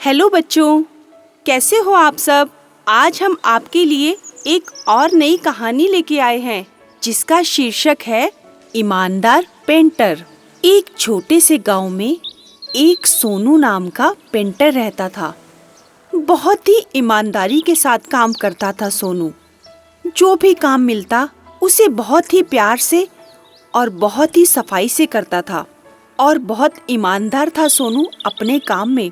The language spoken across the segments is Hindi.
हेलो बच्चों, कैसे हो आप सब। आज हम आपके लिए एक और नई कहानी लेके आए हैं जिसका शीर्षक है ईमानदार पेंटर। एक छोटे से गांव में एक सोनू नाम का पेंटर रहता था। बहुत ही ईमानदारी के साथ काम करता था सोनू। जो भी काम मिलता उसे बहुत ही प्यार से और बहुत ही सफाई से करता था और बहुत ईमानदार था सोनू अपने काम में।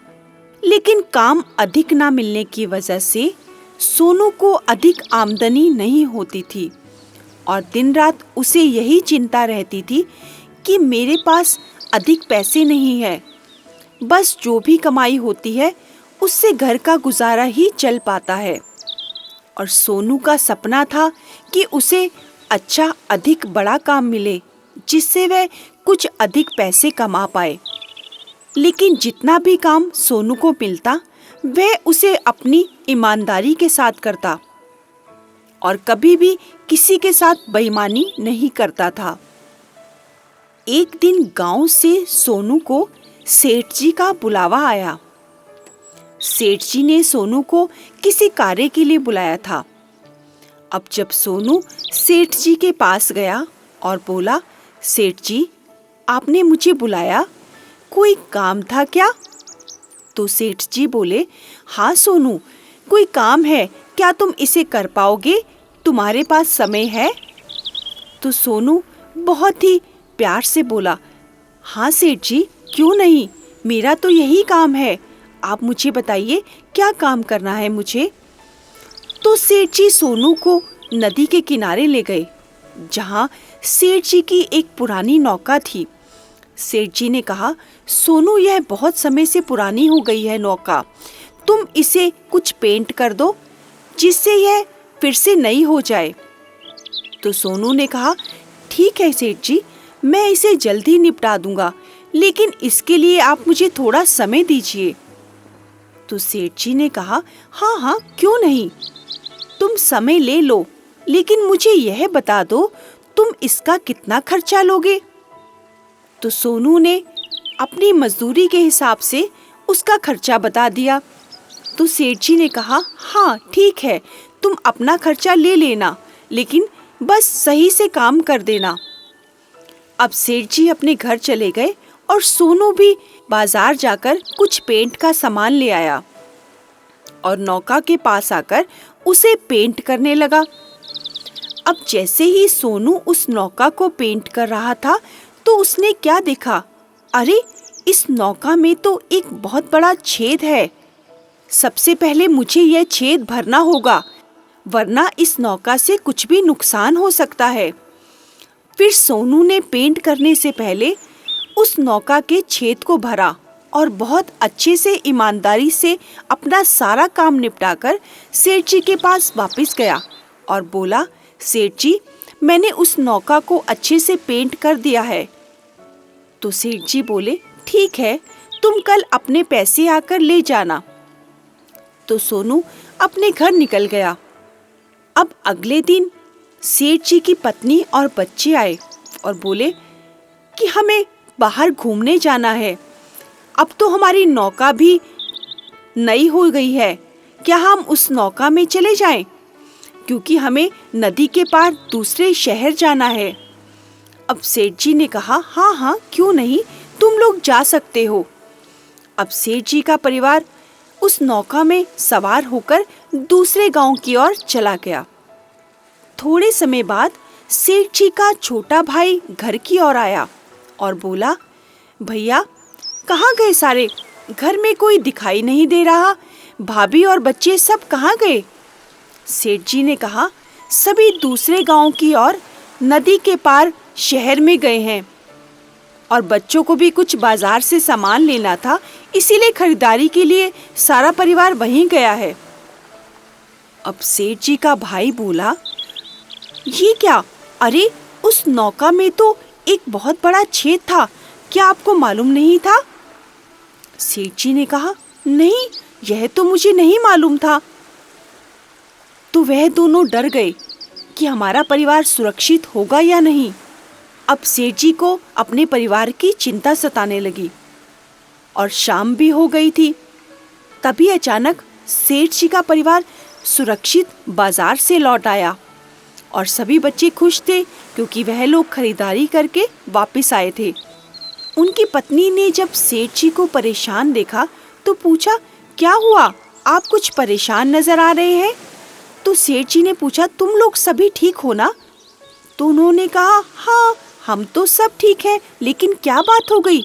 लेकिन काम अधिक ना मिलने की वजह से सोनू को अधिक आमदनी नहीं होती थी और दिन रात उसे यही चिंता रहती थी कि मेरे पास अधिक पैसे नहीं है। बस जो भी कमाई होती है उससे घर का गुजारा ही चल पाता है। और सोनू का सपना था कि उसे अच्छा अधिक बड़ा काम मिले जिससे वह कुछ अधिक पैसे कमा पाए। लेकिन जितना भी काम सोनू को मिलता वह उसे अपनी ईमानदारी के साथ करता और कभी भी किसी के साथ बेईमानी नहीं करता था। एक दिन गांव से सोनू को सेठ जी का बुलावा आया। सेठ जी ने सोनू को किसी कार्य के लिए बुलाया था। अब जब सोनू सेठ जी के पास गया और बोला, सेठ जी, आपने मुझे बुलाया, कोई काम था क्या? तो सेठ जी बोले, हाँ सोनू, कोई काम है, क्या तुम इसे कर पाओगे? तुम्हारे पास समय है? तो सोनू बहुत ही प्यार से बोला, हाँ सेठ जी, क्यों नहीं, मेरा तो यही काम है, आप मुझे बताइए क्या काम करना है मुझे। तो सेठ जी सोनू को नदी के किनारे ले गए जहाँ सेठ जी की एक पुरानी नौका थी। सेठ जी ने कहा, सोनू, यह बहुत समय से पुरानी हो गई है नौका, तुम इसे कुछ पेंट कर दो जिससे यह फिर से नई हो जाए। तो सोनू ने कहा, ठीक है सेठ जी, मैं इसे जल्दी निपटा दूंगा, लेकिन इसके लिए आप मुझे थोड़ा समय दीजिए। तो सेठ जी ने कहा, हाँ हाँ, क्यों नहीं, तुम समय ले लो, लेकिन मुझे यह बता दो तुम इसका कितना खर्चा लोगे। तो सोनू ने अपनी मजदूरी के हिसाब से उसका खर्चा बता दिया। तो सेठ जी ने कहा, हाँ ठीक है, तुम अपना खर्चा ले लेना, लेकिन बस सही से काम कर देना। अब सेठ जी अपने घर चले गए और सोनू भी बाजार जाकर कुछ पेंट का सामान ले आया और नौका के पास आकर उसे पेंट करने लगा। अब जैसे ही सोनू उस नौका को पेंट कर रहा था तो उसने क्या देखा, अरे इस नौका में तो एक बहुत बड़ा छेद है। सबसे पहले मुझे यह छेद भरना होगा, वरना इस नौका से कुछ भी नुकसान हो सकता है। फिर सोनू ने पेंट करने से पहले उस नौका के छेद को भरा और बहुत अच्छे से ईमानदारी से अपना सारा काम निपटाकर सेठ जी के पास वापस गया और बोला, सेठ जी, मैंने उस नौका को अच्छे से पेंट कर दिया है। तो सेठ जी बोले, ठीक है, तुम कल अपने पैसे आकर ले जाना। तो सोनू अपने घर निकल गया। अब अगले दिन सेठ जी की पत्नी और बच्चे आए और बोले कि हमें बाहर घूमने जाना है, अब तो हमारी नौका भी नई हो गई है, क्या हम उस नौका में चले जाएं? क्योंकि हमें नदी के पार दूसरे शहर जाना है। अब सेठ जी ने कहा, हाँ हाँ, क्यों नहीं, तुम लोग जा सकते हो। अब सेठ जी का परिवार उस नौका में सवार होकर दूसरे गांव की ओर चला गया। थोड़े समय बाद सेठ जी का छोटा भाई घर की ओर आया और बोला, भैया, कहाँ गए सारे? घर में कोई दिखाई नहीं दे रहा, भाभी और बच्चे सब कहाँ गए? सेठ जी ने कहा, सभी दूसरे गांव की ओर नदी के पार शहर में गए हैं और बच्चों को भी कुछ बाजार से सामान लेना था, इसीलिए खरीदारी के लिए सारा परिवार वहीं गया है। अब सेठ जी का भाई बोला, ये क्या? अरे उस नौका में तो एक बहुत बड़ा छेद था, क्या आपको मालूम नहीं था? सेठ जी ने कहा, नहीं, यह तो मुझे नहीं मालूम था। तो वह दोनों डर गए कि हमारा परिवार सुरक्षित होगा या नहीं। अब सेठ जी को अपने परिवार की चिंता सताने लगी और शाम भी हो गई थी। तभी अचानक सेठ जी का परिवार सुरक्षित बाजार से लौट आया और सभी बच्चे खुश थे क्योंकि वह लोग खरीदारी करके वापस आए थे। उनकी पत्नी ने जब सेठ जी को परेशान देखा तो पूछा, क्या हुआ, आप कुछ परेशान नजर आ रहे हैं? तो सेठ जी ने पूछा, तुम लोग सभी ठीक हो ना? तो उन्होंने कहा, हाँ हम तो सब ठीक हैं, लेकिन क्या बात हो गई?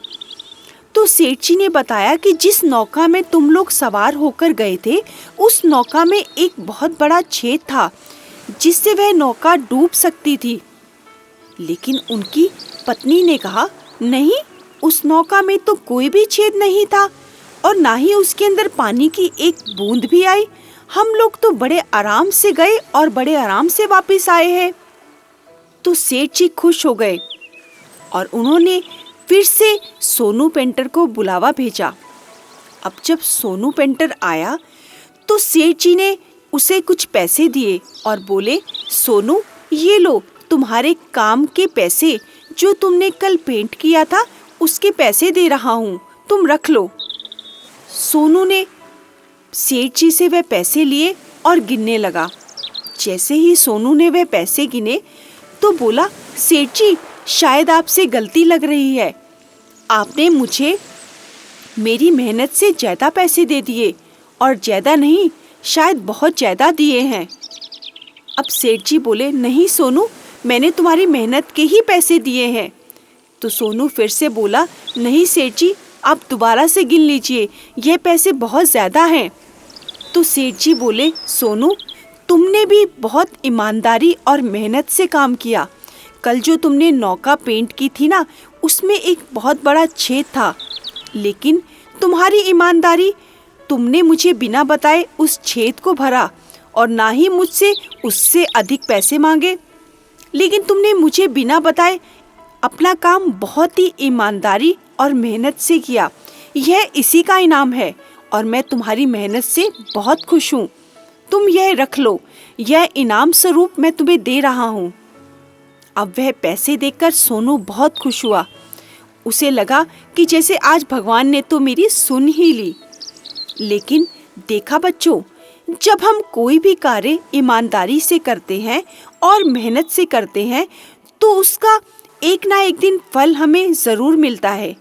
तो सेठ जी ने बताया कि जिस नौका में तुम लोग सवार होकर गए थे, उस नौका में एक बहुत बड़ा छेद था जिससे वह नौका डूब सकती थी। लेकिन उनकी पत्नी ने कहा, नहीं, उस नौका में तो कोई भी छेद नहीं था और ना ही उसके अंदर पानी की एक बूंद भी आई। हम लोग तो बड़े आराम से गए और बड़े आराम से वापस आए हैं। तो सेठ जी खुश हो गए और उन्होंने फिर से सोनू पेंटर को बुलावा भेजा। अब जब सोनू पेंटर आया तो सेठ जी ने उसे कुछ पैसे दिए और बोले, सोनू ये लो तुम्हारे काम के पैसे, जो तुमने कल पेंट किया था उसके पैसे दे रहा हूँ, तुम रख लो। सोनू ने सेठ जी से वह पैसे लिए और गिनने लगा। जैसे ही सोनू ने वह पैसे गिने तो बोला, सेठ जी शायद आपसे गलती लग रही है, आपने मुझे मेरी मेहनत से ज़्यादा पैसे दे दिए और ज़्यादा नहीं, शायद बहुत ज़्यादा दिए हैं। अब सेठ जी बोले, नहीं सोनू, मैंने तुम्हारी मेहनत के ही पैसे दिए हैं। तो सोनू फिर से बोला, नहीं सेठ जी, आप दोबारा से गिन लीजिए, ये पैसे बहुत ज़्यादा हैं। तो सेठ जी बोले, सोनू तुमने भी बहुत ईमानदारी और मेहनत से काम किया। कल जो तुमने नौका पेंट की थी ना, उसमें एक बहुत बड़ा छेद था, लेकिन तुम्हारी ईमानदारी, तुमने मुझे बिना बताए उस छेद को भरा और ना ही मुझसे उससे अधिक पैसे मांगे, लेकिन तुमने मुझे बिना बताए अपना काम बहुत ही ईमानदारी और मेहनत से किया। यह इसी का इनाम है और मैं तुम्हारी मेहनत से बहुत खुश हूँ। तुम यह रख लो, यह इनाम स्वरूप मैं तुम्हें दे रहा हूँ। अब वह पैसे देखकर सोनू बहुत खुश हुआ। उसे लगा कि जैसे आज भगवान ने तो मेरी सुन ही ली। लेकिन देखा बच्चों, जब हम कोई भी कार्य ईमानदारी से करते हैं और मेहनत से करते हैं तो उसका एक ना एक दिन फल हमें ज़रूर मिलता है,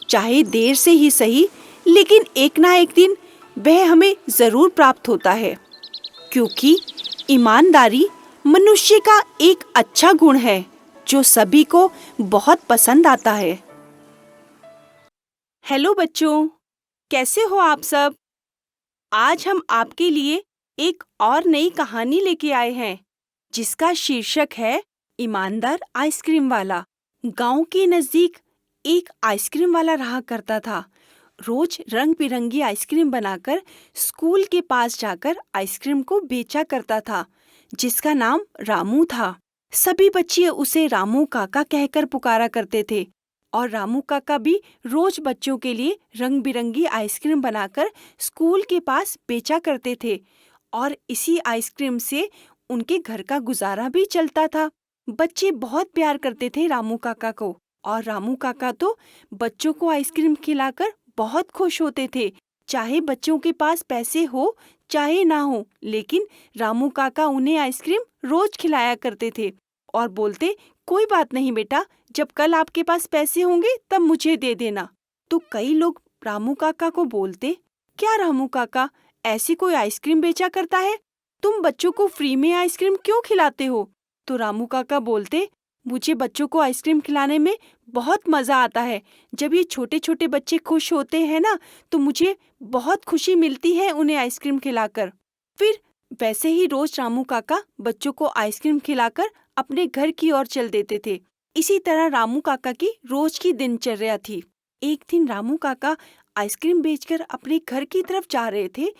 चाहे देर से ही सही, लेकिन एक ना एक दिन वह हमें ज़रूर प्राप्त होता है, क्योंकि ईमानदारी मनुष्य का एक अच्छा गुण है जो सभी को बहुत पसंद आता है। हेलो बच्चों, कैसे हो आप सब? आज हम आपके लिए एक और नई कहानी लेके आए हैं जिसका शीर्षक है ईमानदार आइसक्रीम वाला। गांव के नजदीक एक आइसक्रीम वाला रहा करता था। रोज रंग बिरंगी आइसक्रीम बनाकर स्कूल के पास जाकर आइसक्रीम को बेचा करता था, जिसका नाम रामू था। सभी बच्चे उसे रामू काका कहकर पुकारा करते थे और रामू काका भी रोज बच्चों के लिए रंग बिरंगी आइसक्रीम बनाकर स्कूल के पास बेचा करते थे और इसी आइसक्रीम से उनके घर का गुजारा भी चलता था। बच्चे बहुत प्यार करते थे रामू काका को और रामू काका तो बच्चों को आइसक्रीम खिलाकर बहुत खुश होते थे। चाहे बच्चों के पास पैसे हो चाहे ना हो, लेकिन रामू काका उन्हें आइसक्रीम रोज खिलाया करते थे और बोलते, कोई बात नहीं बेटा, जब कल आपके पास पैसे होंगे तब मुझे दे देना। तो कई लोग रामू काका को बोलते, क्या रामू काका ऐसी कोई आइसक्रीम बेचा करता है, तुम बच्चों को फ्री में आइसक्रीम क्यों खिलाते हो? तो रामू काका बोलते, मुझे बच्चों को आइसक्रीम खिलाने में बहुत मजा आता है। जब ये छोटे छोटे बच्चे खुश होते हैं ना, तो मुझे बहुत खुशी मिलती है उन्हें आइसक्रीम खिलाकर। फिर वैसे ही रोज रामू काका बच्चों को आइसक्रीम खिलाकर अपने घर की ओर चल देते थे। इसी तरह रामू काका की रोज की दिनचर्या थी। एक दिन रामू काका आइसक्रीम बेचकर अपने घर की तरफ जा रहे थे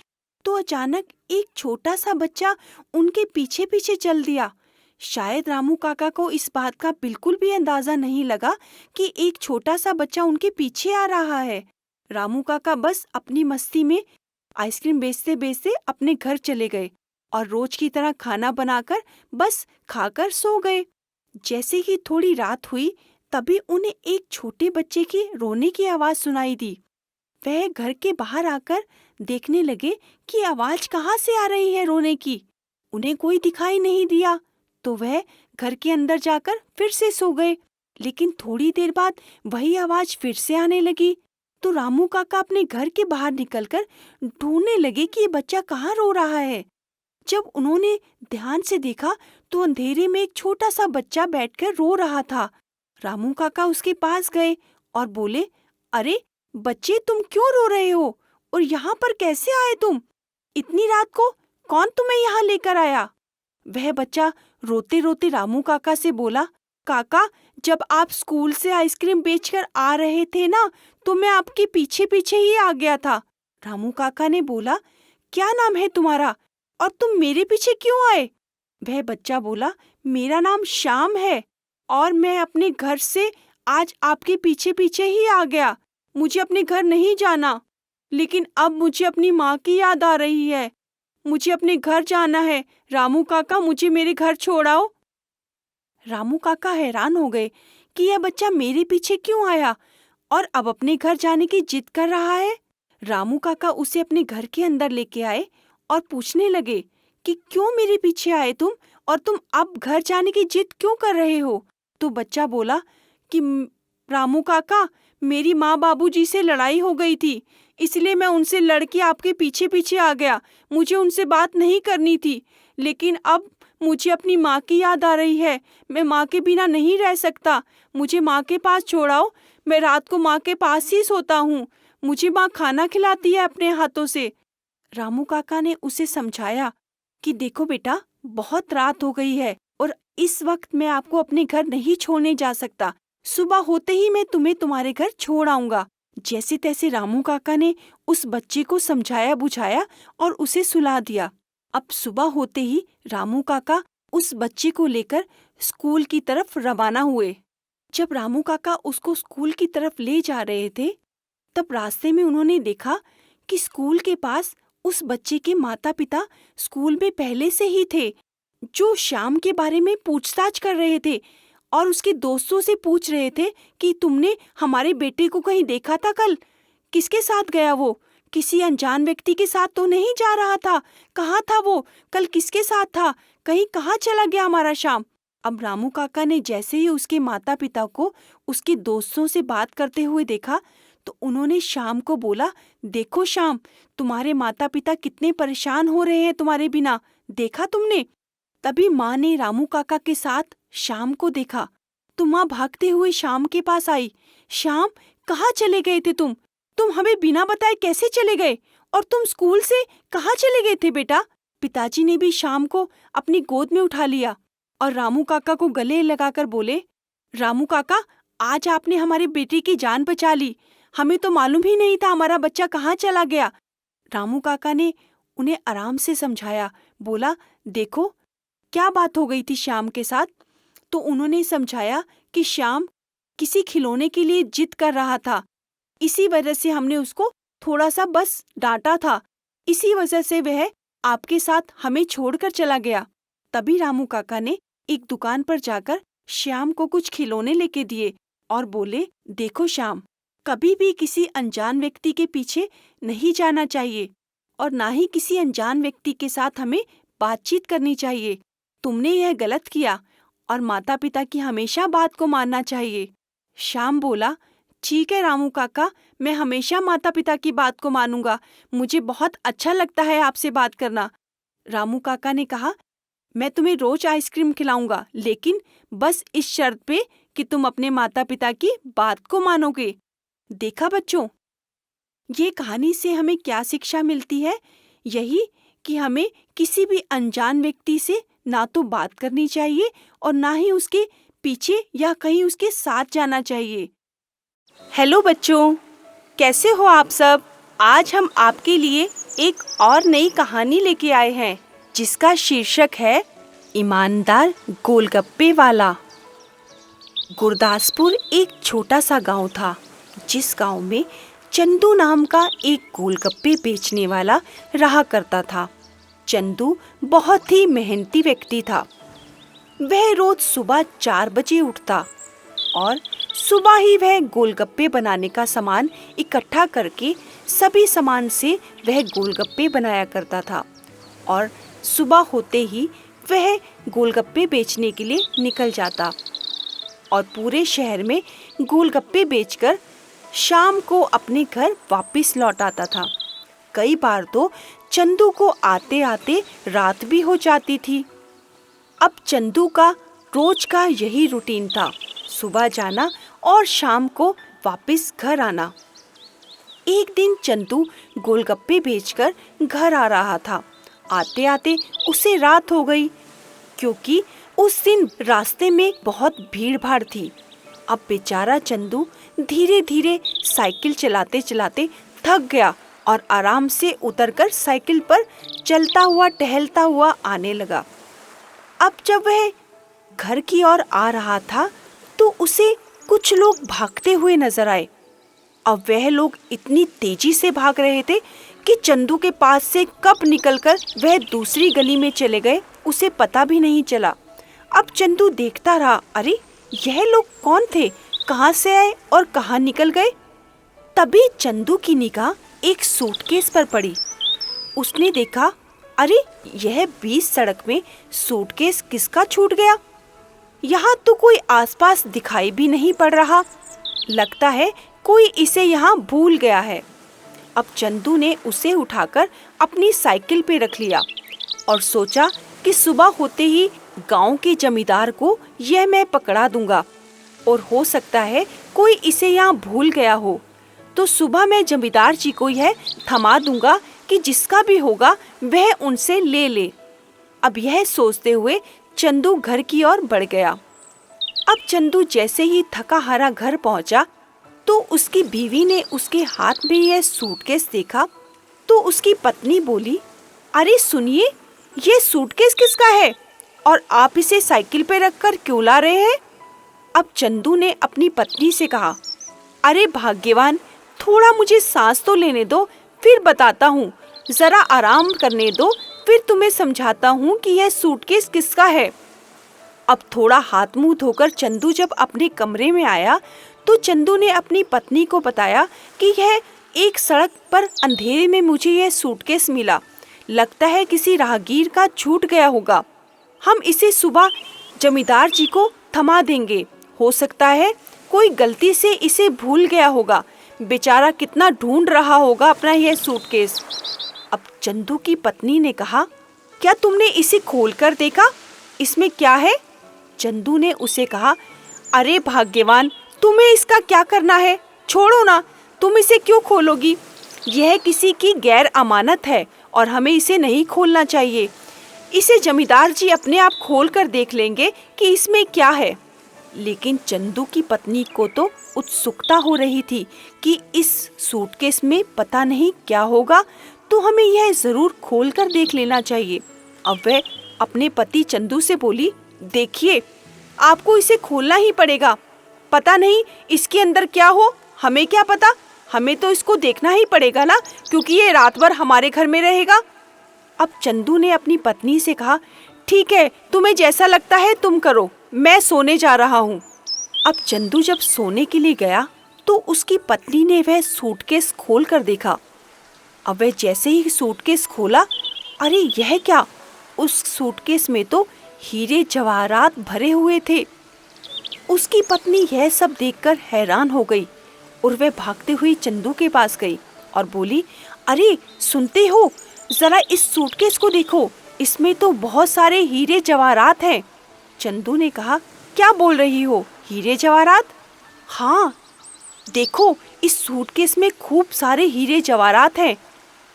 तो अचानक एक छोटा सा बच्चा उनके पीछे पीछे चल दिया। शायद रामू काका को इस बात का बिल्कुल भी अंदाजा नहीं लगा कि एक छोटा सा बच्चा उनके पीछे आ रहा है। रामू काका बस अपनी मस्ती में आइसक्रीम बेचते बेचते अपने घर चले गए और रोज की तरह खाना बनाकर बस खाकर सो गए। जैसे ही थोड़ी रात हुई तभी उन्हें एक छोटे बच्चे की रोने की आवाज सुनाई दी। वह घर के बाहर आकर देखने लगे कि आवाज कहाँ से आ रही है रोने की। उन्हें कोई दिखाई नहीं दिया तो वह घर के अंदर जाकर फिर से सो गए। लेकिन थोड़ी देर बाद वही आवाज फिर से आने लगी तो रामू काका अपने घर के बाहर निकलकर ढूंढने लगे कि ये बच्चा कहाँ रो रहा है। जब उन्होंने ध्यान से देखा तो अंधेरे में एक छोटा सा बच्चा बैठकर रो रहा था। रामू काका उसके पास गए और बोले, अरे बच्चे, तुम क्यों रो रहे हो और यहाँ पर कैसे आए तुम? इतनी रात को कौन तुम्हें यहाँ लेकर आया? वह बच्चा रोते रोते रामू काका से बोला, काका, जब आप स्कूल से आइसक्रीम बेचकर आ रहे थे ना, तो मैं आपके पीछे पीछे ही आ गया था। रामू काका ने बोला, क्या नाम है तुम्हारा और तुम मेरे पीछे क्यों आए? वह बच्चा बोला, मेरा नाम श्याम है और मैं अपने घर से आज आपके पीछे पीछे ही आ गया। मुझे अपने घर नहीं जाना, लेकिन अब मुझे अपनी माँ की याद आ रही है। मुझे अपने घर जाना है। रामू काका, मुझे मेरे घर छोड़ाओ। रामू काका हैरान हो गए कि यह बच्चा मेरे पीछे क्यों आया और अब अपने घर जाने की जिद कर रहा है। रामू काका उसे अपने घर के अंदर लेके आए और पूछने लगे कि क्यों मेरे पीछे आए तुम और तुम अब घर जाने की जिद क्यों कर रहे हो? तो बच्चा बोला कि रामू काका, मेरी माँ बाबूजी से लड़ाई हो गई थी, इसलिए मैं उनसे लड़ के आपके पीछे पीछे आ गया। मुझे उनसे बात नहीं करनी थी, लेकिन अब मुझे अपनी माँ की याद आ रही है। मैं माँ के बिना नहीं रह सकता। मुझे माँ के पास छोड़ाओ। मैं रात को माँ के पास ही सोता हूँ। मुझे माँ खाना खिलाती है अपने हाथों से। रामू काका ने उसे समझाया कि देखो बेटा, बहुत रात हो गई है और इस वक्त मैं आपको अपने घर नहीं छोड़ने जा सकता। सुबह होते ही मैं तुम्हें तुम्हारे घर छोड़ आऊंगा। जैसे तैसे रामू काका ने उस बच्चे को समझाया बुझाया और उसे सुला दिया। अब सुबह होते ही रामू काका उस बच्चे को लेकर स्कूल की तरफ रवाना हुए। जब रामू काका उसको स्कूल की तरफ ले जा रहे थे, तब रास्ते में उन्होंने देखा कि स्कूल के पास उस बच्चे के माता पिता स्कूल में पहले से ही थे, जो श्याम के बारे में पूछताछ कर रहे थे और उसके दोस्तों से पूछ रहे थे कि तुमने हमारे बेटे को कहीं देखा था कल? किसके साथ गया वो? किसी अनजान व्यक्ति के साथ तो नहीं जा रहा था? कहाँ था वो? कल किसके साथ था? कहीं कहाँ चला गया हमारा श्याम? अब रामू काका ने जैसे ही उसके माता पिता को उसके दोस्तों से बात करते हुए देखा तो उन्होंने श्याम को बोला, देखो श्याम, तुम्हारे माता पिता कितने परेशान हो रहे हैं तुम्हारे बिना। देखा तुमने? तभी माँ ने रामू काका के साथ श्याम को देखा तो माँ भागते हुए श्याम के पास आई। श्याम, कहाँ चले गए थे तुम? तुम हमें बिना बताए कैसे चले गए? और तुम स्कूल से कहाँ चले गए थे बेटा? पिताजी ने भी श्याम को अपनी गोद में उठा लिया और रामू काका को गले लगाकर बोले, रामू काका, आज आपने हमारे बेटे की जान बचा ली। हमें तो मालूम ही नहीं था हमारा बच्चा कहाँ चला गया। रामू काका ने उन्हें आराम से समझाया, बोला, देखो क्या बात हो गई थी श्याम के साथ। तो उन्होंने समझाया कि श्याम किसी खिलौने के लिए जिद कर रहा था, इसी वजह से हमने उसको थोड़ा सा बस डांटा था। इसी वजह से वह आपके साथ हमें छोड़कर चला गया। तभी रामू काका ने एक दुकान पर जाकर श्याम को कुछ खिलौने लेके दिए और बोले, देखो श्याम, कभी भी किसी अनजान व्यक्ति के पीछे नहीं जाना चाहिए और ना ही किसी अनजान व्यक्ति के साथ हमें बातचीत करनी चाहिए। तुमने यह गलत किया और माता पिता की हमेशा बात को मानना चाहिए। श्याम बोला, ठीक है रामू काका, मैं हमेशा माता पिता की बात को मानूंगा। मुझे बहुत अच्छा लगता है आपसे बात करना। रामू काका ने कहा, मैं तुम्हें रोज आइसक्रीम खिलाऊंगा, लेकिन बस इस शर्त पे कि तुम अपने माता पिता की बात को मानोगे। देखा बच्चों, ये कहानी से हमें क्या शिक्षा मिलती है? यही कि हमें किसी भी अनजान व्यक्ति से ना तो बात करनी चाहिए और ना ही उसके पीछे या कहीं उसके साथ जाना चाहिए। हेलो बच्चों, कैसे हो आप सब? आज हम आपके लिए एक और नई कहानी लेके आए हैं जिसका शीर्षक है ईमानदार गोलगप्पे वाला। गुरदासपुर एक छोटा सा गांव था, जिस गांव में चंदू नाम का एक गोलगप्पे बेचने वाला रहा करता था। चंदू बहुत ही मेहनती व्यक्ति था। वह रोज सुबह 4 बजे उठता और सुबह ही वह गोलगप्पे बनाने का सामान इकट्ठा करके सभी सामान से वह गोलगप्पे बनाया करता था और सुबह होते ही वह गोलगप्पे बेचने के लिए निकल जाता और पूरे शहर में गोलगप्पे बेचकर शाम को अपने घर वापस लौट आता था। कई बार तो चंदू को आते आते रात भी हो जाती थी। अब चंदू का रोज का यही रूटीन था, सुबह जाना और शाम को वापस घर आना। एक दिन चंदू गोलगप्पे बेचकर घर आ रहा था। आते आते उसे रात हो गई, क्योंकि उस दिन रास्ते में बहुत भीड़ भाड़ थी। अब बेचारा चंदू धीरे धीरे साइकिल चलाते चलाते थक गया और आराम से उतरकर साइकिल पर चलता हुआ टहलता हुआ आने लगा। अब जब वह घर की ओर आ रहा था तो उसे कुछ लोग भागते हुए नजर आए। अब वह लोग इतनी तेजी से भाग रहे थे कि चंदू के पास से कब निकलकर वह दूसरी गली में चले गए उसे पता भी नहीं चला। अब चंदू देखता रहा, अरे यह लोग कौन थे, कहाँ से आए और कहाँ निकल गए। तभी चंदू की निगाह एक सूटकेस पर पड़ी। उसने देखा, अरे यह बीच सड़क में सूटकेस किसका छूट गया। यहाँ तो कोई आसपास दिखाई भी नहीं पड़ रहा। लगता है कोई इसे यहाँ भूल गया है। अब चंदू ने उसे उठाकर अपनी साइकिल पे रख लिया और सोचा कि सुबह होते ही गांव के जमींदार को यह मैं पकड़ा दूंगा और हो सकता है कोई इसे यहाँ भूल गया हो, तो सुबह मैं जमींदार जी को यह थमा दूंगा कि जिसका भी होगा वह उनसे ले ले। अब यह सोचते हुए चंदू घर की ओर बढ़ गया। अब चंदू जैसे ही थका हारा घर पहुंचा तो उसकी बीवी ने उसके हाथ में यह सूटकेस देखा तो उसकी पत्नी बोली, अरे सुनिए, ये सूटकेस किसका है और आप इसे साइकिल पे रखकर क्यों ला रहे हैं। अब चंदू ने अपनी पत्नी से कहा, अरे भाग्यवान, थोड़ा मुझे सांस तो लेने दो, फिर बताता हूँ। जरा आराम करने दो, फिर तुम्हें समझाता हूँ कि यह सूटकेस किसका है। अब थोड़ा हाथ मुंह धोकर चंदू जब अपने कमरे में आया तो चंदू ने अपनी पत्नी को बताया कि यह एक सड़क पर अंधेरे में मुझे यह सूटकेस मिला। लगता है किसी राहगीर का छूट गया होगा। हम इसे सुबह जमींदार जी को थमा देंगे। हो सकता है कोई गलती से इसे भूल गया होगा। बेचारा कितना ढूंढ रहा होगा अपना यह सूटकेस। अब चंदू की पत्नी ने कहा, क्या तुमने इसे खोलकर देखा, इसमें क्या है। चंदू ने उसे कहा, अरे भाग्यवान, तुम्हें इसका क्या करना है, छोड़ो ना, तुम इसे क्यों खोलोगी। यह किसी की गैर अमानत है और हमें इसे नहीं खोलना चाहिए। इसे जमींदार जी अपने आप खोल कर देख लेंगे कि इसमें क्या है। लेकिन चंदू की पत्नी को तो उत्सुकता हो रही थी कि इस सूटकेस में पता नहीं क्या होगा, तो हमें यह जरूर खोल कर देख लेना चाहिए। अब वह अपने पति चंदू से बोली, देखिए, आपको इसे खोलना ही पड़ेगा। पता नहीं इसके अंदर क्या हो, हमें क्या पता, हमें तो इसको देखना ही पड़ेगा ना, क्योंकि ये रात भर हमारे घर में रहेगा। अब चंदू ने अपनी पत्नी से कहा, ठीक है, तुम्हें जैसा लगता है तुम करो, मैं सोने जा रहा हूँ। अब चंदू जब सोने के लिए गया तो उसकी पत्नी ने वह सूटकेस खोल कर देखा। अब वह जैसे ही सूटकेस खोला, अरे यह क्या, उस सूटकेस में तो हीरे जवाहरात भरे हुए थे। उसकी पत्नी यह सब देखकर हैरान हो गई और वह भागते हुए चंदू के पास गई और बोली, अरे सुनते हो, जरा इस सूटकेस को देखो, इसमें तो बहुत सारे हीरे जवाहरात हैं। चंदू ने कहा, क्या बोल रही हो, हीरे जवाहरात। हाँ देखो, इस सूटकेस में खूब सारे हीरे जवाहरात हैं।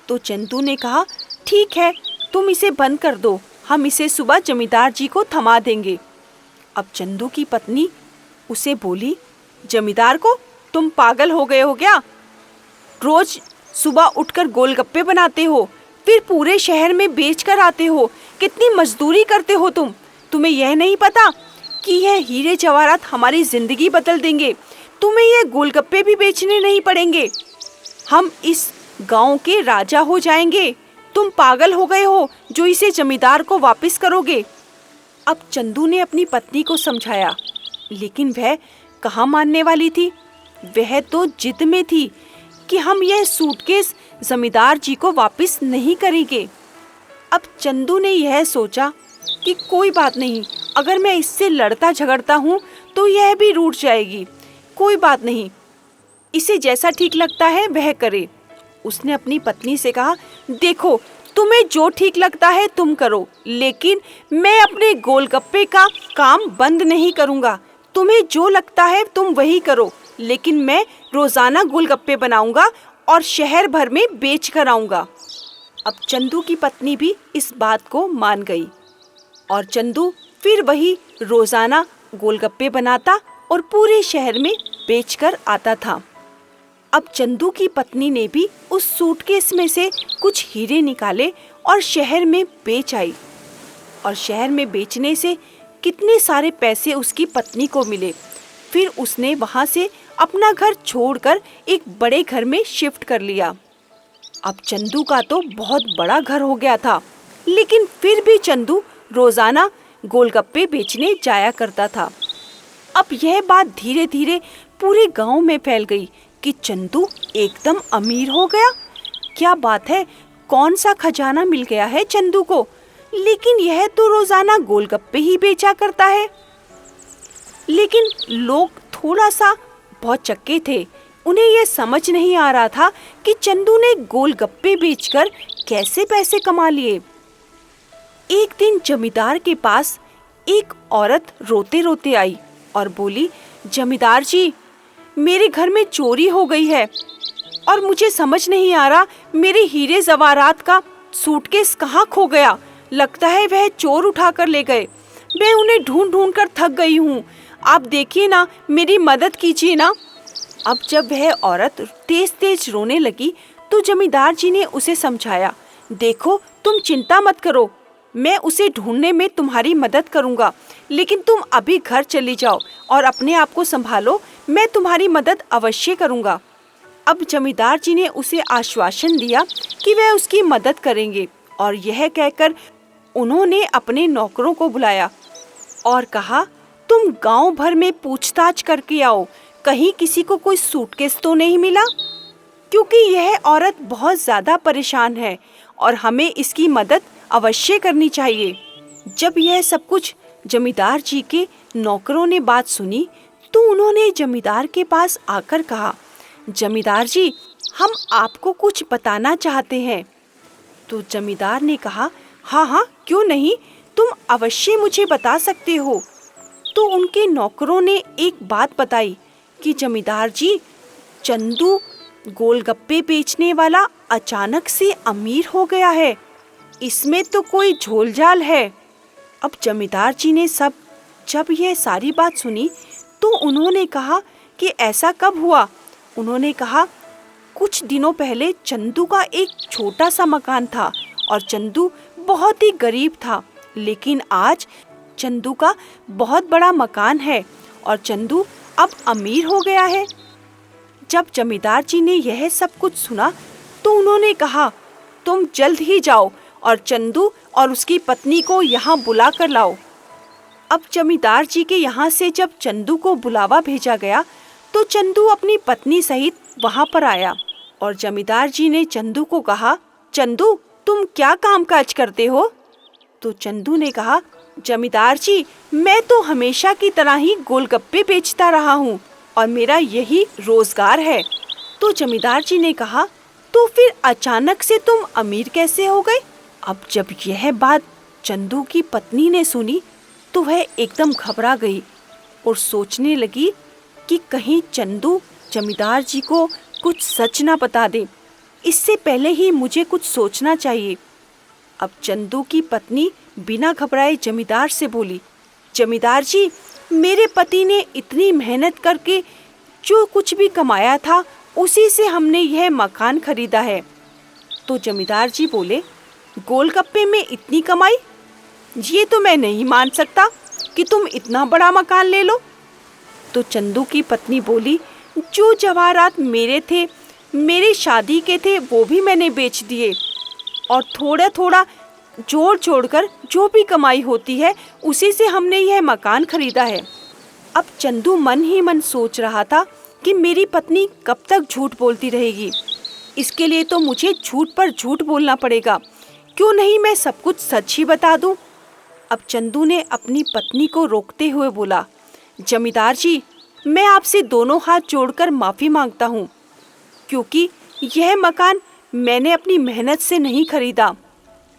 तो चंदू ने कहा, ठीक है, तुम इसे बंद कर दो, हम इसे सुबह जमींदार जी को थमा देंगे। अब चंदू की पत्नी उसे बोली, जमींदार को, तुम पागल हो गए हो क्या। रोज सुबह उठकर गोलगप्पे बनाते हो, फिर पूरे शहर में बेच कर आते हो, कितनी मजदूरी करते हो तुम। तुम्हें यह नहीं पता कि यह हीरे जवाहरात हमारी जिंदगी बदल देंगे। तुम्हें यह गोलगप्पे भी बेचने नहीं पड़ेंगे, हम इस गांव के राजा हो जाएंगे। तुम पागल हो गए हो जो इसे जमींदार को वापस करोगे। अब चंदू ने अपनी पत्नी को समझाया, लेकिन वह कहाँ मानने वाली थी। वह तो जिद में थी कि हम यह सूटकेस जमींदार जी को वापस नहीं करेंगे। अब चंदू ने यह सोचा कि कोई बात नहीं, अगर मैं इससे लड़ता झगड़ता हूँ तो यह भी रूठ जाएगी। कोई बात नहीं, इसे जैसा ठीक लगता है वह करे। उसने अपनी पत्नी से कहा, देखो तुम्हें जो ठीक लगता है तुम करो, लेकिन मैं अपने गोलगप्पे का काम बंद नहीं करूँगा। तुम्हें जो लगता है तुम वही करो, लेकिन मैं रोजाना गोलगप्पे बनाऊंगा और शहर भर में बेच कर आऊंगा। अब चंदू की पत्नी भी इस बात को मान गई और चंदू फिर वही रोजाना गोलगप्पे बनाता और पूरे शहर में बेच कर आता था। अब चंदू की पत्नी ने भी उस सूटकेस में से कुछ हीरे निकाले और शहर में बेच आई। और शहर में बेचने से कितने सारे पैसे उसकी पत्नी को मिले। फिर उसने वहां से अपना घर छोड़कर एक बड़े घर में शिफ्ट कर लिया। अब चंदू का तो बहुत बड़ा घर हो गया था, लेकिन फिर भी चंदू रोजाना गोलगप्पे बेचने जाया करता था। अब यह बात धीरे धीरे पूरे गांव में फैल गई कि चंदू एकदम अमीर हो गया। क्या बात है, कौन सा खजाना मिल गया है चंदू को, लेकिन यह तो रोजाना गोलगप्पे ही बेचा करता है। लेकिन लोग थोड़ा सा बहुत चक्के थे। उन्हें यह समझ नहीं आ रहा था कि चंदू ने गोलगप्पे बेचकर कैसे पैसे कमा लिए। एक दिन जमींदार के पास एक औरत रोते रोते आई और बोली, जमींदार जी, मेरे घर में चोरी हो गई है और मुझे समझ नहीं आ रहा मेरे हीरे जवाहरात का सूटकेस कहाँ खो गया। लगता है वह चोर उठा कर ले गए। मैं उन्हें ढूंढ ढूंढ कर थक गई हूँ। आप देखिए ना, मेरी मदद कीजिए ना। अब जब वह औरत तेज तेज रोने लगी तो जमींदार जी ने उसे समझाया, देखो तुम चिंता मत करो, मैं उसे ढूंढने में तुम्हारी मदद करूँगा, लेकिन तुम अभी घर चली जाओ और अपने आप को संभालो, मैं तुम्हारी मदद अवश्य करूँगा। अब जमींदार जी ने उसे आश्वासन दिया कि वह उसकी मदद करेंगे और यह कहकर उन्होंने अपने नौकरों को बुलाया और कहा, तुम गांव भर में पूछताछ करके आओ, कहीं किसी को कोई सूटकेस तो नहीं मिला, क्योंकि यह औरत बहुत ज़्यादा परेशान है और हमें इसकी मदद अवश्य करनी चाहिए। जब यह सब कुछ जमींदार जी के नौकरों ने बात सुनी तो उन्होंने जमींदार के पास आकर कहा, जमींदार जी, हम आपको कुछ बताना चाहते हैं। तो जमींदार ने कहा, हाँ हाँ, क्यों नहीं, तुम अवश्य मुझे बता सकते हो। तो उनके नौकरों ने एक बात बताई कि जमींदार जी, चंदू गोलगप्पे बेचने वाला अचानक से अमीर हो गया है, इसमें तो कोई झोलझाल है। अब जमींदार जी ने जब यह सारी बात सुनी तो उन्होंने कहा कि ऐसा कब हुआ। उन्होंने कहा, कुछ दिनों पहले चंदू का एक छोटा सा मकान था और चंदू बहुत ही गरीब था, लेकिन आज चंदू का बहुत बड़ा मकान है और चंदू अब अमीर हो गया है। जब जमींदार जी ने यह सब कुछ सुना तो उन्होंने कहा, तुम जल्द ही जाओ और चंदू और उसकी पत्नी को यहाँ बुला कर लाओ। अब जमींदार जी के यहाँ से जब चंदू को बुलावा भेजा गया तो चंदू अपनी पत्नी सहित वहाँ पर आया और जमींदार जी ने चंदू को कहा, चंदू, तुम क्या कामकाज करते हो? तो चंदू ने कहा, जमींदार जी, मैं तो हमेशा की तरह ही गोलगप्पे बेचता रहा हूँ और मेरा यही रोजगार है। तो जमींदार जी ने कहा, तो फिर अचानक से तुम अमीर कैसे हो गए? अब जब यह बात चंदू की पत्नी ने सुनी तो वह एकदम घबरा गई और सोचने लगी कि कहीं चंदू जमींदार जी को कुछ सच ना बता दे। इससे पहले ही मुझे कुछ सोचना चाहिए। अब चंदू की पत्नी बिना घबराए जमींदार से बोली, जमींदार जी, मेरे पति ने इतनी मेहनत करके जो कुछ भी कमाया था उसी से हमने यह मकान खरीदा है। तो जमींदार जी बोले, गोलगप्पे में इतनी कमाई? ये तो मैं नहीं मान सकता कि तुम इतना बड़ा मकान ले लो। तो चंदू की पत्नी बोली, जो जवाहरात मेरे थे, मेरी शादी के थे, वो भी मैंने बेच दिए और थोड़ा थोड़ा जोड़ जोड़कर जो भी कमाई होती है उसी से हमने यह मकान खरीदा है। अब चंदू मन ही मन सोच रहा था कि मेरी पत्नी कब तक झूठ बोलती रहेगी। इसके लिए तो मुझे झूठ पर झूठ बोलना पड़ेगा। क्यों नहीं मैं सब कुछ सच ही बता दूं? अब चंदू ने अपनी पत्नी को रोकते हुए बोला, जमींदार जी, मैं आपसे दोनों हाथ जोड़कर माफ़ी मांगता हूँ, क्योंकि यह मकान मैंने अपनी मेहनत से नहीं खरीदा।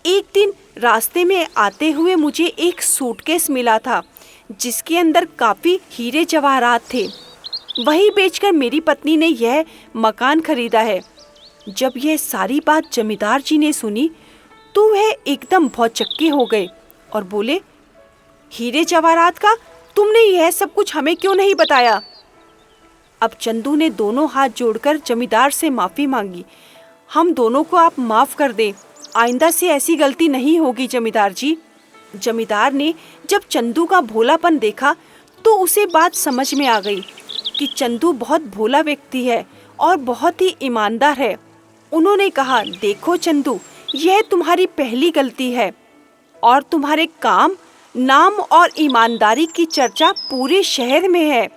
एक दिन रास्ते में आते हुए मुझे एक सूटकेस मिला था जिसके अंदर काफ़ी हीरे जवाहरात थे। वही बेचकर मेरी पत्नी ने यह मकान खरीदा है। जब यह सारी बात जमींदार जी ने सुनी तो वह एकदम भौचक्के हो गए और बोले, हीरे जवाहरात का तुमने यह सब कुछ हमें क्यों नहीं बताया? अब चंदू ने दोनों हाथ जोड़कर जमींदार से माफ़ी मांगी। हम दोनों को आप माफ़ कर दें, आइंदा से ऐसी गलती नहीं होगी जमींदार जी। जमींदार ने जब चंदू का भोलापन देखा तो उसे बात समझ में आ गई कि चंदू बहुत भोला व्यक्ति है और बहुत ही ईमानदार है। उन्होंने कहा, देखो चंदू, यह तुम्हारी पहली गलती है और तुम्हारे काम, नाम और ईमानदारी की चर्चा पूरे शहर में है।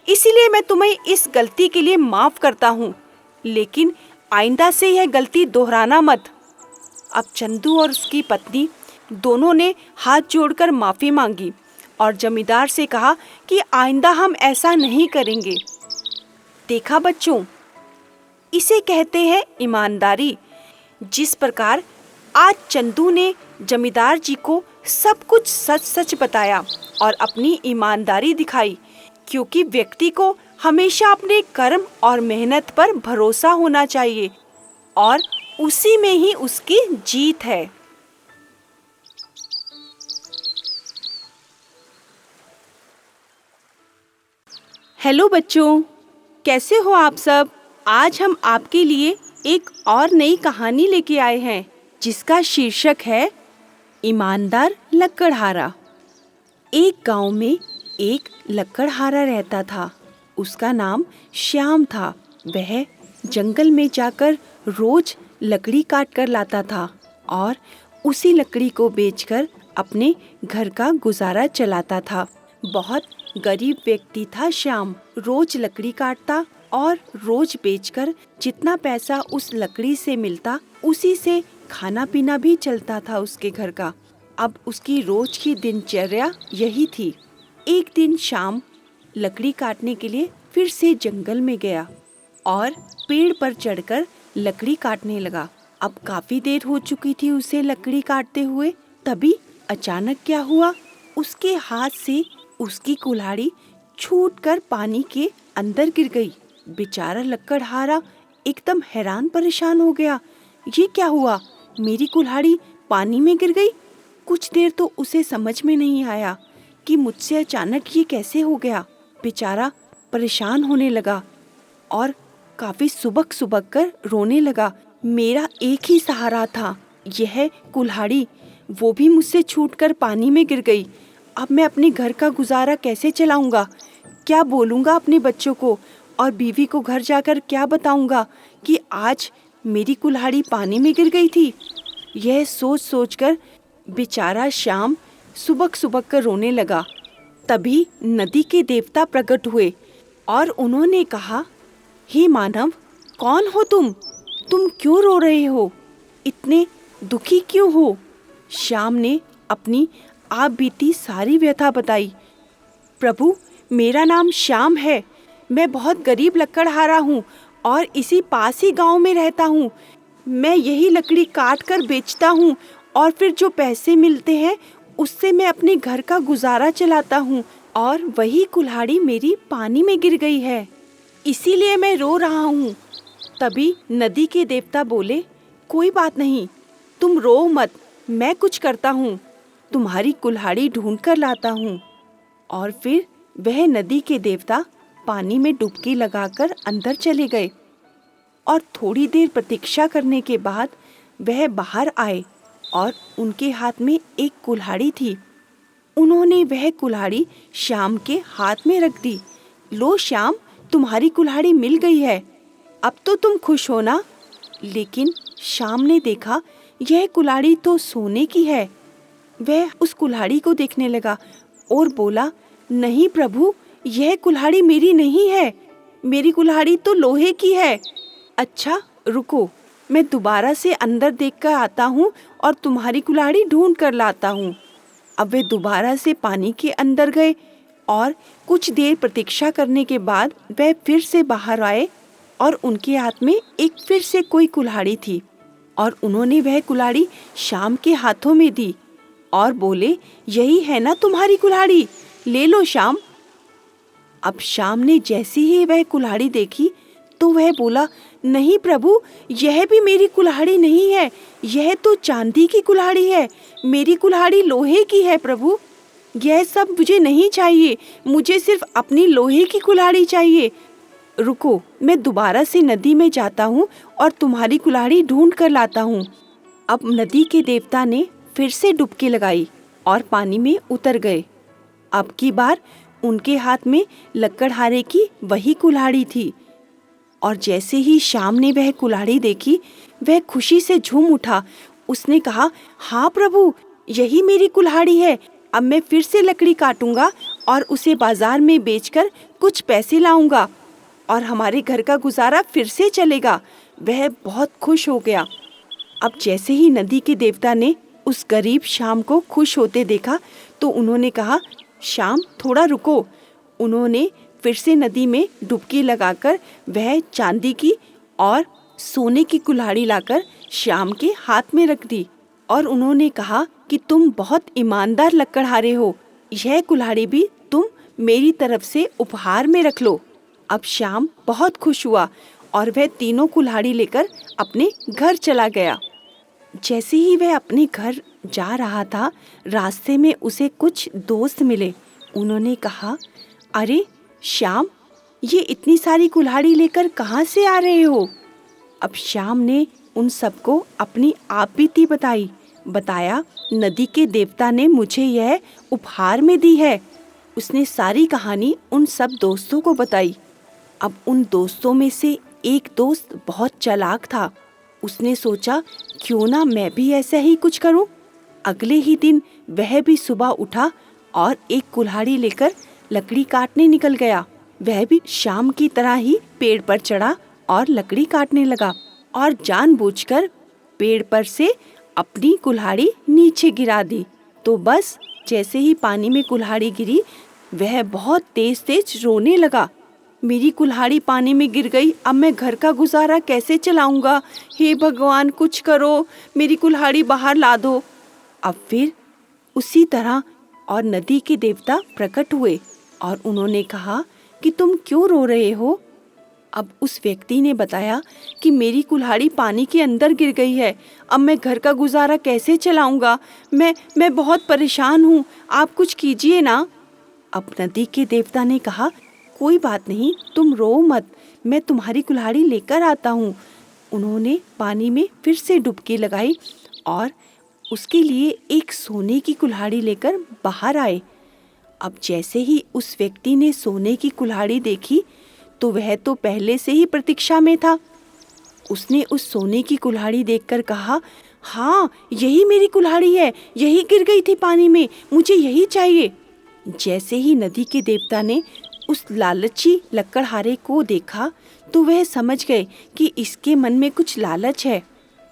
इसीलिए मैं तुम्हें इस गलती के लिए माफ़ करता हूँ, लेकिन आइंदा से यह गलती दोहराना मत। अब चंदू और उसकी पत्नी दोनों ने हाथ जोड़कर माफ़ी मांगी और जमींदार से कहा कि आइंदा हम ऐसा नहीं करेंगे। देखा बच्चों, इसे कहते हैं ईमानदारी। जिस प्रकार आज चंदू ने जमींदार जी को सब कुछ सच सच बताया और अपनी ईमानदारी दिखाई, क्योंकि व्यक्ति को हमेशा अपने कर्म और मेहनत पर भरोसा होना चाहिए और उसी में ही उसकी जीत है। हेलो बच्चों, कैसे हो आप सब? आज हम आपके लिए एक और नई कहानी लेके आए हैं जिसका शीर्षक है ईमानदार लकड़हारा। एक गांव में एक लकड़हारा रहता था। उसका नाम श्याम था। वह जंगल में जाकर रोज लकड़ी काट कर लाता था और उसी लकड़ी को बेचकर अपने घर का गुजारा चलाता था। बहुत गरीब व्यक्ति था श्याम। रोज लकड़ी काटता और रोज बेचकर जितना पैसा उस लकड़ी से मिलता उसी से खाना पीना भी चलता था उसके घर का। अब उसकी रोज की दिनचर्या यही थी। एक दिन शाम लकड़ी काटने के लिए फिर से जंगल में गया और पेड़ पर चढ़कर लकड़ी काटने लगा। अब काफी देर हो चुकी थी उसे लकड़ी काटते हुए। तभी अचानक क्या हुआ, उसके हाथ से उसकी कुल्हाड़ी छूटकर पानी के अंदर गिर गई। बेचारा लकड़हारा एकदम हैरान परेशान हो गया। ये क्या हुआ, मेरी कुल्हाड़ी पानी में गिर गई। कुछ देर तो उसे समझ में नहीं आया कि मुझसे अचानक ये कैसे हो गया। बेचारा परेशान होने लगा और काफी सुबक सुबक कर रोने लगा। मेरा एक ही सहारा था, यह कुल्हाड़ी, वो भी मुझसे छूटकर पानी में गिर गई। अब मैं अपने घर का गुजारा कैसे चलाऊंगा? क्या बोलूंगा अपने बच्चों को और बीवी को घर जाकर क्या बताऊंगा कि आज मेरी कुल्हाड़ी पानी में गिर गई थी? यह सोच सोचकर बेचारा श्याम सुबक सुबक कर रोने लगा। तभी नदी के देवता प्रकट हुए और उन्होंने कहा, हे मानव, कौन हो तुम? तुम क्यों रो रहे हो? इतने दुखी क्यों हो? श्याम ने अपनी आप बीती सारी व्यथा बताई। प्रभु, मेरा नाम श्याम है। मैं बहुत गरीब लकड़हारा हूँ और इसी पास ही गांव में रहता हूँ। मैं यही लकड़ी काट कर बेचता हूँ और फिर जो पैसे मिलते हैं उससे मैं अपने घर का गुजारा चलाता हूँ और वही कुल्हाड़ी मेरी पानी में गिर गई है, इसीलिए मैं रो रहा हूँ। तभी नदी के देवता बोले, कोई बात नहीं, तुम रो मत, मैं कुछ करता हूँ, तुम्हारी कुल्हाड़ी ढूंढ कर लाता हूँ। और फिर वह नदी के देवता पानी में डुबकी लगाकर अंदर चले गए और थोड़ी देर प्रतीक्षा करने के बाद वह बाहर आए और उनके हाथ में एक कुल्हाड़ी थी। उन्होंने वह कुल्हाड़ी श्याम के हाथ में रख दी। लो श्याम, तुम्हारी कुल्हाड़ी मिल गई है, अब तो तुम खुश हो ना? लेकिन श्याम ने देखा यह कुल्हाड़ी तो सोने की है। वह उस कुल्हाड़ी को देखने लगा और बोला, नहीं प्रभु, यह कुल्हाड़ी मेरी नहीं है। मेरी कुल्हाड़ी तो लोहे की है। अच्छा रुको, मैं दोबारा से अंदर देखकर आता हूँ और तुम्हारी कुल्हाड़ी ढूंढ कर लाता हूँ। अब वे दोबारा से पानी के अंदर गए और कुछ देर प्रतीक्षा करने के बाद वह फिर से बाहर आए और उनके हाथ में एक फिर से कोई कुल्हाड़ी थी और उन्होंने वह कुल्हाड़ी श्याम के हाथों में दी और बोले, यही है ना तुम्हारी कुल्हाड़ी, ले लो श्याम। अब श्याम ने जैसी ही वह कुल्हाड़ी देखी तो वह बोला, नहीं प्रभु, यह भी मेरी कुल्हाड़ी नहीं है, यह तो चांदी की कुल्हाड़ी है, मेरी कुल्हाड़ी लोहे की है प्रभु। यह सब मुझे नहीं चाहिए, मुझे सिर्फ अपनी लोहे की कुल्हाड़ी चाहिए। रुको, मैं दोबारा से नदी में जाता हूँ और तुम्हारी कुल्हाड़ी ढूंढ कर लाता हूँ। अब नदी के देवता ने फिर से डुबकी लगाई और पानी में उतर गए। अब की बार उनके हाथ में लकड़हारे की वही कुल्हाड़ी थी और जैसे ही श्याम ने वह कुल्हाड़ी देखी वह खुशी से झूम उठा। उसने कहा, हाँ प्रभु, यही मेरी कुल्हाड़ी है। अब मैं फिर से लकड़ी काटूंगा और उसे बाजार में बेचकर कुछ पैसे लाऊंगा और हमारे घर का गुजारा फिर से चलेगा। वह बहुत खुश हो गया। अब जैसे ही नदी के देवता ने उस गरीब श्याम को खुश होते देखा तो उन्होंने कहा, श्याम थोड़ा रुको। उन्होंने फिर से नदी में डुबकी लगाकर वह चांदी की और सोने की कुल्हाड़ी लाकर श्याम के हाथ में रख दी और उन्होंने कहा कि तुम बहुत ईमानदार लकड़हारे हो, यह कुल्हाड़ी भी तुम मेरी तरफ से उपहार में रख लो। अब श्याम बहुत खुश हुआ और वह तीनों कुल्हाड़ी लेकर अपने घर चला गया। जैसे ही वह अपने घर जा रहा था, रास्ते में उसे कुछ दोस्त मिले। उन्होंने कहा, अरे श्याम, ये इतनी सारी कुल्हाड़ी लेकर कहाँ से आ रहे हो? अब श्याम ने उन सबको अपनी आप बीती बताया, नदी के देवता ने मुझे यह उपहार में दी है। उसने सारी कहानी उन सब दोस्तों को बताई। अब उन दोस्तों में से एक दोस्त बहुत चालाक था। उसने सोचा, क्यों ना मैं भी ऐसा ही कुछ करूं। अगले ही दिन वह भी सुबह उठा और एक कुल्हाड़ी लेकर लकड़ी काटने निकल गया। वह भी शाम की तरह ही पेड़ पर चढ़ा और लकड़ी काटने लगा और जानबूझकर पेड़ पर से अपनी कुल्हाड़ी नीचे गिरा दी। तो बस जैसे ही पानी में कुल्हाड़ी गिरी, वह बहुत तेज तेज रोने लगा। मेरी कुल्हाड़ी पानी में गिर गई, अब मैं घर का गुजारा कैसे चलाऊंगा? हे भगवान, कुछ करो, मेरी कुल्हाड़ी बाहर ला दो। अब फिर उसी तरह और नदी के देवता प्रकट हुए और उन्होंने कहा कि तुम क्यों रो रहे हो? अब उस व्यक्ति ने बताया कि मेरी कुल्हाड़ी पानी के अंदर गिर गई है, अब मैं घर का गुजारा कैसे चलाऊंगा? मैं बहुत परेशान हूँ, आप कुछ कीजिए ना। अब नदी के देवता ने कहा, कोई बात नहीं, तुम रो मत, मैं तुम्हारी कुल्हाड़ी लेकर आता हूँ। उन्होंने पानी में फिर से डुबकी लगाई और उसके लिए एक सोने की कुल्हाड़ी लेकर बाहर आए। अब जैसे ही उस व्यक्ति ने सोने की कुल्हाड़ी देखी तो वह तो पहले से ही प्रतीक्षा में था। उसने उस सोने की कुल्हाड़ी देखकर कहा, हाँ, यही मेरी कुल्हाड़ी है, यही गिर गई थी पानी में, मुझे यही चाहिए। जैसे ही नदी के देवता ने उस लालची लकड़हारे को देखा तो वह समझ गए कि इसके मन में कुछ लालच है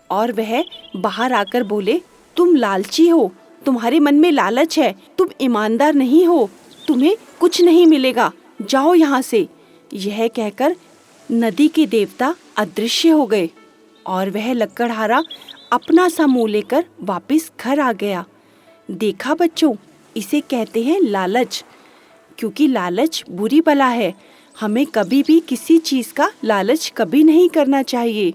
और वह बाहर आकर बोले, तुम लालची हो, तुम्हारे मन में लालच है, तुम ईमानदार नहीं हो, तुम्हें कुछ नहीं मिलेगा, जाओ यहाँ से। यह कहकर नदी के देवता अदृश्य हो गए और वह लकड़हारा अपना सा मुंह लेकर वापस घर आ गया। देखा बच्चों, इसे कहते हैं लालच, क्योंकि लालच बुरी बला है। हमें कभी भी किसी चीज़ का लालच कभी नहीं करना चाहिए।